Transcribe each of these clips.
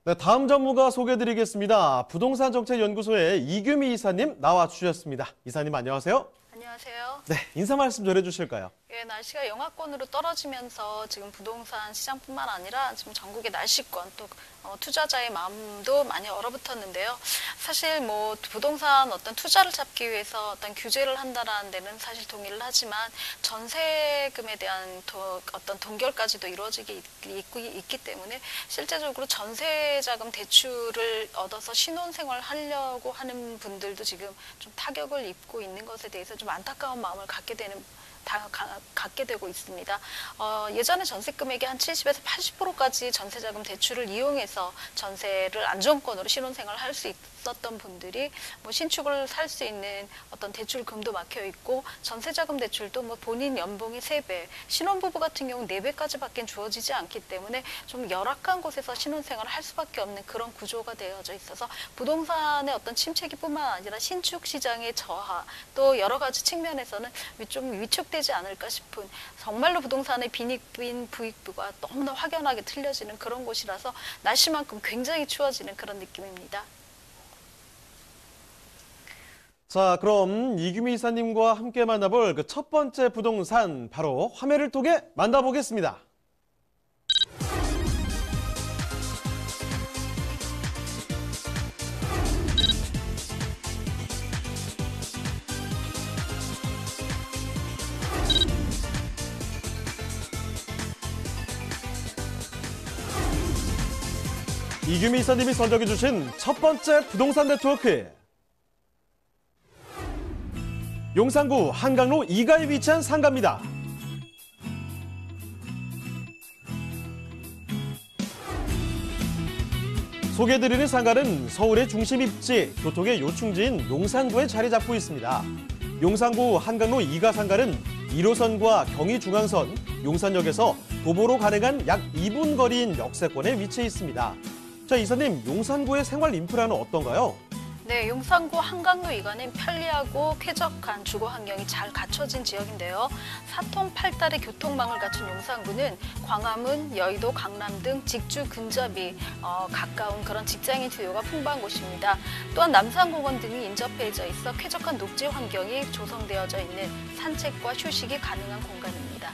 네, 다음 전문가 소개해드리겠습니다. 부동산 정책연구소의 이규미 이사님 나와주셨습니다. 이사님 안녕하세요. 안녕하세요. 네, 인사 말씀 전해주실까요? 예, 날씨가 영하권으로 떨어지면서 지금 부동산 시장뿐만 아니라 지금 전국의 날씨권 또 투자자의 마음도 많이 얼어붙었는데요. 사실 뭐 부동산 어떤 투자를 잡기 위해서 어떤 규제를 한다라는 데는 사실 동의를 하지만 전세금에 대한 어떤 동결까지도 이루어지기 있기 때문에 실제적으로 전세자금 대출을 얻어서 신혼생활 하려고 하는 분들도 지금 좀 타격을 입고 있는 것에 대해서 좀 안타까운 마음을 갖게 되고 있습니다. 예전에 전세 금액의 한 70에서 80%까지 전세자금 대출을 이용해서 전세를 안정권으로 신혼생활을 할 수 있었던 분들이 뭐 신축을 살 수 있는 어떤 대출금도 막혀 있고 전세자금 대출도 뭐 본인 연봉이 3배, 신혼부부 같은 경우 4배까지밖에 주어지지 않기 때문에 좀 열악한 곳에서 신혼생활을 할 수밖에 없는 그런 구조가 되어져 있어서 부동산의 어떤 침체기뿐만 아니라 신축 시장의 저하 또 여러 가지 측면에서는 좀 위축되지 않을까 싶은 정말로 부동산의 빈익빈 부익부가 너무나 확연하게 틀려지는 그런 곳이라서 날씨만큼 굉장히 추워지는 그런 느낌입니다. 자, 그럼 이규미 이사님과 함께 만나볼 그 첫 번째 부동산 바로 화면을 통해 만나보겠습니다. 이규미 이사님이 선정해주신 첫 번째 부동산 네트워크. 용산구 한강로 2가에 위치한 상가입니다. 소개해드리는 상가는 서울의 중심 입지, 교통의 요충지인 용산구에 자리 잡고 있습니다. 용산구 한강로 2가 상가는 1호선과 경의중앙선, 용산역에서 도보로 가능한 약 2분 거리인 역세권에 위치해 있습니다. 자, 이사님, 용산구의 생활 인프라는 어떤가요? 네, 용산구 한강로 2가는 편리하고 쾌적한 주거 환경이 잘 갖춰진 지역인데요. 사통팔달의 교통망을 갖춘 용산구는 광화문, 여의도, 강남 등 직주 근접이 가까운 그런 직장인 수요가 풍부한 곳입니다. 또한 남산공원 등이 인접해져 있어 쾌적한 녹지 환경이 조성되어져 있는 산책과 휴식이 가능한 공간입니다.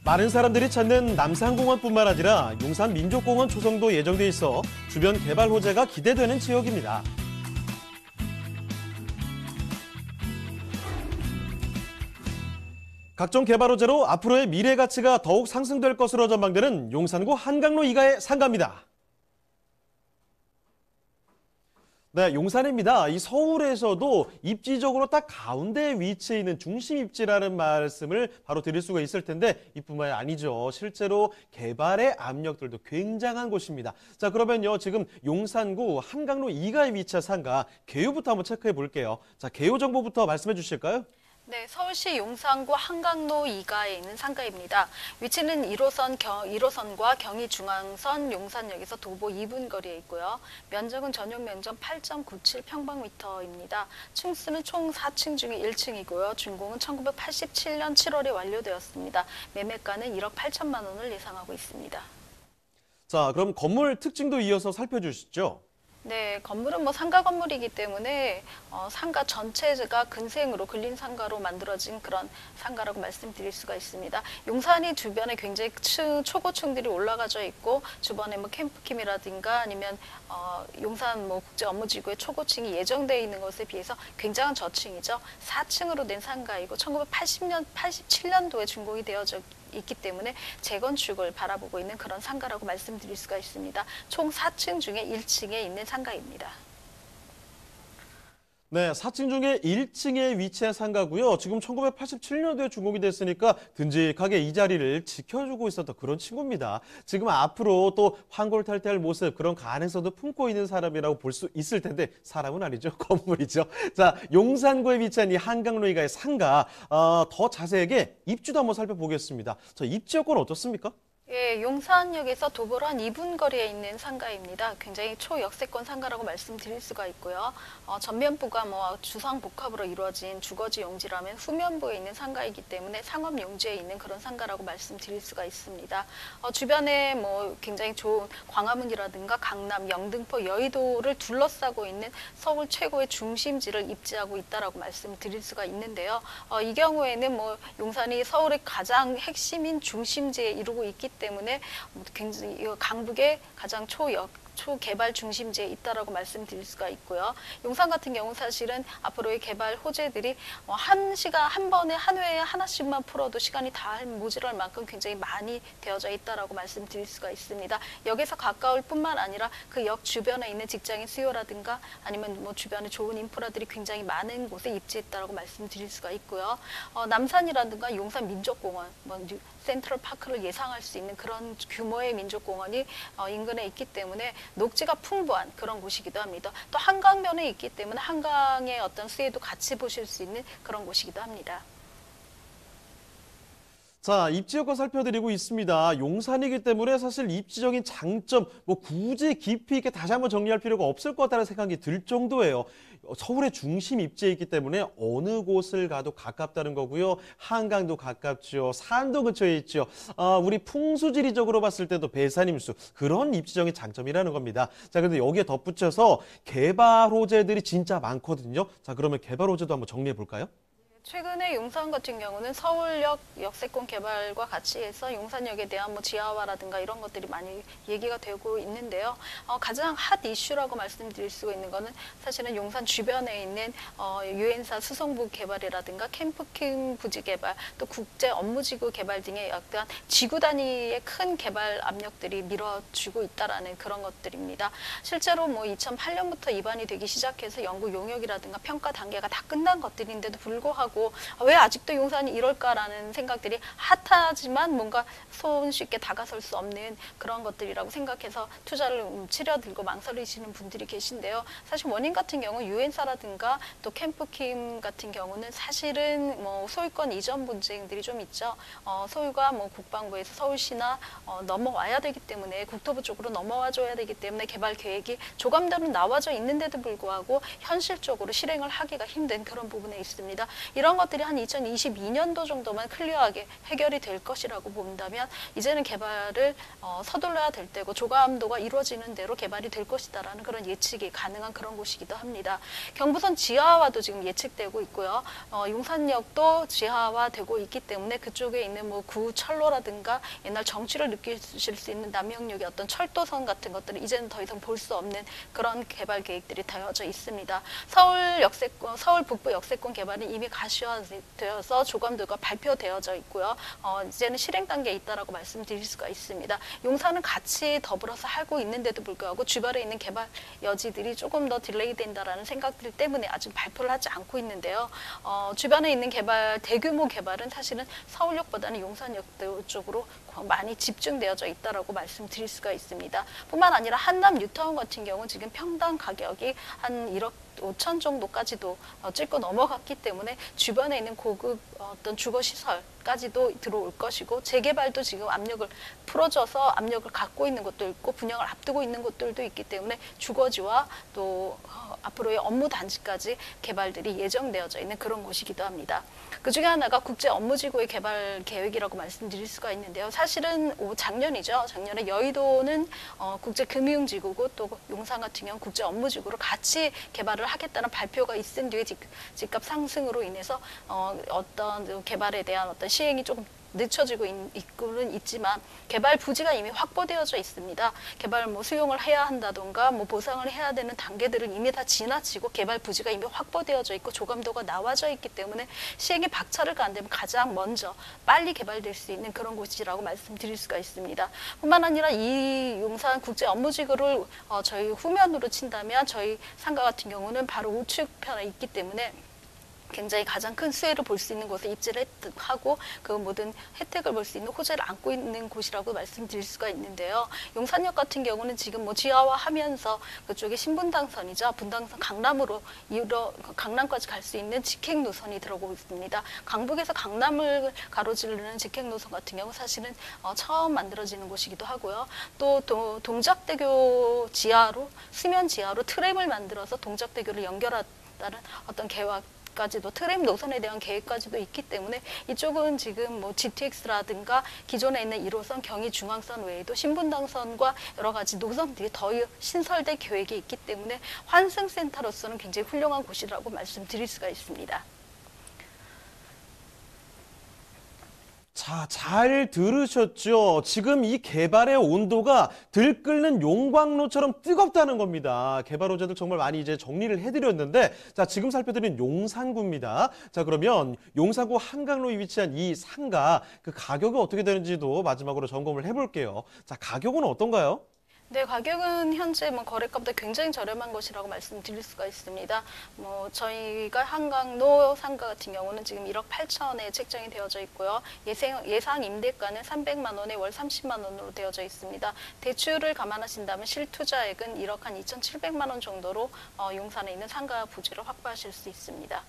많은 사람들이 찾는 남산공원뿐만 아니라 용산민족공원 조성도 예정돼 있어 주변 개발 호재가 기대되는 지역입니다. 각종 개발 호재로 앞으로의 미래 가치가 더욱 상승될 것으로 전망되는 용산구 한강로 2가의 상가입니다. 네, 용산입니다. 이 서울에서도 입지적으로 딱 가운데에 위치해 있는 중심 입지라는 말씀을 바로 드릴 수가 있을 텐데 이뿐만이 아니죠. 실제로 개발의 압력들도 굉장한 곳입니다. 자, 그러면요. 지금 용산구 한강로 2가에 위치한 상가 개요부터 한번 체크해 볼게요. 자, 개요 정보부터 말씀해 주실까요? 네, 서울시 용산구 한강로 2가에 있는 상가입니다. 위치는 1호선과 경의중앙선 용산역에서 도보 2분 거리에 있고요. 면적은 전용 면적 8.97평방미터입니다. 층수는 총 4층 중에 1층이고요. 준공은 1987년 7월에 완료되었습니다. 매매가는 1억 8천만 원을 예상하고 있습니다. 자, 그럼 건물 특징도 이어서 살펴주시죠. 네, 건물은 뭐 상가 건물이기 때문에 상가 전체가 근생으로 근린 상가로 만들어진 그런 상가라고 말씀드릴 수가 있습니다. 용산이 주변에 굉장히 초고층들이 올라가져 있고 주변에 뭐 캠프킴이라든가 아니면 용산 뭐 국제 업무지구의 초고층이 예정되어 있는 것에 비해서 굉장한 저층이죠. 4층으로 된 상가이고 1987년도에 준공이 되어져 있기 때문에 재건축을 바라보고 있는 그런 상가라고 말씀드릴 수가 있습니다. 총 4층 중에 1층에 있는 상가입니다. 네, 4층 중에 1층에 위치한 상가고요. 지금 1987년도에 준공이 됐으니까 듬직하게 이 자리를 지켜주고 있었던 그런 친구입니다. 지금 앞으로 또 환골탈태할 모습, 그런 가능성도 품고 있는 사람이라고 볼 수 있을 텐데 사람은 아니죠. 건물이죠. 자, 용산구에 위치한 이 한강로 2가의 상가, 더 자세하게 입지도 한번 살펴보겠습니다. 자, 입지 여건 어떻습니까? 예, 용산역에서 도보로 한 2분 거리에 있는 상가입니다. 굉장히 초역세권 상가라고 말씀드릴 수가 있고요. 전면부가 뭐 주상 복합으로 이루어진 주거지 용지라면 후면부에 있는 상가이기 때문에 상업 용지에 있는 그런 상가라고 말씀드릴 수가 있습니다. 주변에 뭐 굉장히 좋은 광화문이라든가 강남, 영등포, 여의도를 둘러싸고 있는 서울 최고의 중심지를 입지하고 있다라고 말씀드릴 수가 있는데요. 이 경우에는 뭐 용산이 서울의 가장 핵심인 중심지에 이루고 있기 때문에 굉장히 강북의 가장 초개발 중심지에 있다라고 말씀드릴 수가 있고요. 용산 같은 경우 사실은 앞으로의 개발 호재들이 한 번에 한 회에 하나씩만 풀어도 시간이 다 모자랄 만큼 굉장히 많이 되어져 있다라고 말씀드릴 수가 있습니다. 역에서 가까울 뿐만 아니라 그 역 주변에 있는 직장인 수요라든가 아니면 뭐 주변에 좋은 인프라들이 굉장히 많은 곳에 입지했다라고 말씀드릴 수가 있고요. 남산이라든가 용산 민족공원, 센트럴 파크를 예상할 수 있는 그런 규모의 민족공원이 인근에 있기 때문에 녹지가 풍부한 그런 곳이기도 합니다. 또 한강변에 있기 때문에 한강의 어떤 수혜도 같이 보실 수 있는 그런 곳이기도 합니다. 자, 입지 여건 살펴드리고 있습니다. 용산이기 때문에 사실 입지적인 장점, 뭐 굳이 깊이 있게 다시 한번 정리할 필요가 없을 것 같다는 생각이 들 정도예요. 서울의 중심 입지에 있기 때문에 어느 곳을 가도 가깝다는 거고요. 한강도 가깝죠. 산도 근처에 있죠. 우리 풍수지리적으로 봤을 때도 배산임수, 그런 입지적인 장점이라는 겁니다. 자, 그런데 여기에 덧붙여서 개발 호재들이 진짜 많거든요. 자, 그러면 개발 호재도 한번 정리해 볼까요? 최근에 용산 같은 경우는 서울역 역세권 개발과 같이 해서 용산역에 대한 뭐 지하화라든가 이런 것들이 많이 얘기가 되고 있는데요. 가장 핫 이슈라고 말씀드릴 수가 있는 거는 사실은 용산 주변에 있는 유엔사 수성부 개발이라든가 캠프킹 부지 개발, 또 국제 업무지구 개발 등의 약간 지구 단위의 큰 개발 압력들이 밀어주고 있다라는 그런 것들입니다. 실제로 뭐 2008년부터 입안이 되기 시작해서 연구 용역이라든가 평가 단계가 다 끝난 것들인데도 불구하고 왜 아직도 용산이 이럴까라는 생각들이 핫하지만 뭔가 손쉽게 다가설 수 없는 그런 것들이라고 생각해서 투자를 치려들고 망설이시는 분들이 계신데요. 사실 원인 같은 경우 유엔사라든가 또 캠프킴 같은 경우는 사실은 뭐 소유권 이전 분쟁들이 좀 있죠. 소유가 뭐 국방부에서 서울시나 넘어와야 되기 때문에 국토부 쪽으로 넘어와줘야 되기 때문에 개발 계획이 조감대로 나와져 있는데도 불구하고 현실적으로 실행을 하기가 힘든 그런 부분에 있습니다. 이런 것들이 한 2022년도 정도만 클리어하게 해결이 될 것이라고 본다면 이제는 개발을 서둘러야 될 때고 조감도가 이루어지는 대로 개발이 될 것이다라는 그런 예측이 가능한 그런 곳이기도 합니다. 경부선 지하화도 지금 예측되고 있고요. 용산역도 지하화되고 있기 때문에 그쪽에 있는 뭐 구철로라든가 옛날 정취를 느끼실 수 있는 남영역의 어떤 철도선 같은 것들을 이제는 더 이상 볼 수 없는 그런 개발 계획들이 되어져 있습니다. 서울 북부 역세권 개발은 이미 가시화되어서 조감도가 발표되어져 있고요. 이제는 실행 단계에 있다라고 말씀드릴 수가 있습니다. 용산은 같이 더불어서 하고 있는데도 불구하고 주변에 있는 개발 여지들이 조금 더 딜레이 된다라는 생각들 때문에 아직 발표를 하지 않고 있는데요. 주변에 있는 대규모 개발은 사실은 서울역보다는 용산역 쪽으로 많이 집중되어져 있다라고 말씀드릴 수가 있습니다. 뿐만 아니라 한남 뉴타운 같은 경우 지금 평당 가격이 한 1억 5천 정도까지도 찍고 넘어갔기 때문에 주변에 있는 고급 어떤 주거 시설까지도 들어올 것이고 재개발도 지금 압력을 풀어줘서 압력을 갖고 있는 곳도 있고 분양을 앞두고 있는 곳들도 있기 때문에 주거지와 또 앞으로의 업무 단지까지 개발들이 예정되어져 있는 그런 곳이기도 합니다. 그 중에 하나가 국제 업무지구의 개발 계획이라고 말씀드릴 수가 있는데요. 사실은 작년이죠. 작년에 여의도는 국제금융지구고 또 용산 같은 경우 국제 업무지구로 같이 개발을 하겠다는 발표가 있은 뒤에 집값 상승으로 인해서 어떤 개발에 대한 어떤 시행이 조금 늦춰지고 있고는 있지만 개발 부지가 이미 확보되어져 있습니다. 개발 뭐 수용을 해야 한다던가 뭐 보상을 해야 되는 단계들은 이미 다 지나치고 개발 부지가 이미 확보되어져 있고 조감도가 나와져 있기 때문에 시행에 박차를 가한다면 가장 먼저 빨리 개발될 수 있는 그런 곳이라고 말씀드릴 수가 있습니다. 뿐만 아니라 이 용산 국제 업무지구를 저희 후면으로 친다면 저희 상가 같은 경우는 바로 우측편에 있기 때문에 굉장히 가장 큰 수혜를 볼 수 있는 곳에 입지를 하고 그 모든 혜택을 볼 수 있는 호재를 안고 있는 곳이라고 말씀드릴 수가 있는데요. 용산역 같은 경우는 지금 뭐 지하화하면서 그쪽에 신분당선이자 분당선 강남으로 강남까지 갈 수 있는 직행 노선이 들어오고 있습니다. 강북에서 강남을 가로지르는 직행 노선 같은 경우 사실은 처음 만들어지는 곳이기도 하고요. 또 동작대교 지하로 수면 지하로 트램을 만들어서 동작대교를 연결한다는 어떤 계획까지도 트램 노선에 대한 계획까지도 있기 때문에 이쪽은 지금 뭐 GTX라든가 기존에 있는 1호선 경의중앙선 외에도 신분당선과 여러 가지 노선들이 더 신설될 계획이 있기 때문에 환승센터로서는 굉장히 훌륭한 곳이라고 말씀드릴 수가 있습니다. 자, 잘 들으셨죠? 지금 이 개발의 온도가 들끓는 용광로처럼 뜨겁다는 겁니다. 개발 호재들 정말 많이 이제 정리를 해드렸는데, 자, 지금 살펴드린 용산구입니다. 자, 그러면 용산구 한강로에 위치한 이 상가, 그 가격이 어떻게 되는지도 마지막으로 점검을 해볼게요. 자, 가격은 어떤가요? 네, 가격은 현재 뭐 거래가보다 굉장히 저렴한 것이라고 말씀드릴 수가 있습니다. 뭐 저희가 한강로 상가 같은 경우는 지금 1억 8천에 책정이 되어져 있고요. 예상 임대가는 300만 원에 월 30만 원으로 되어져 있습니다. 대출을 감안하신다면 실투자액은 1억 한 2,700만 원 정도로 용산에 있는 상가 부지를 확보하실 수 있습니다.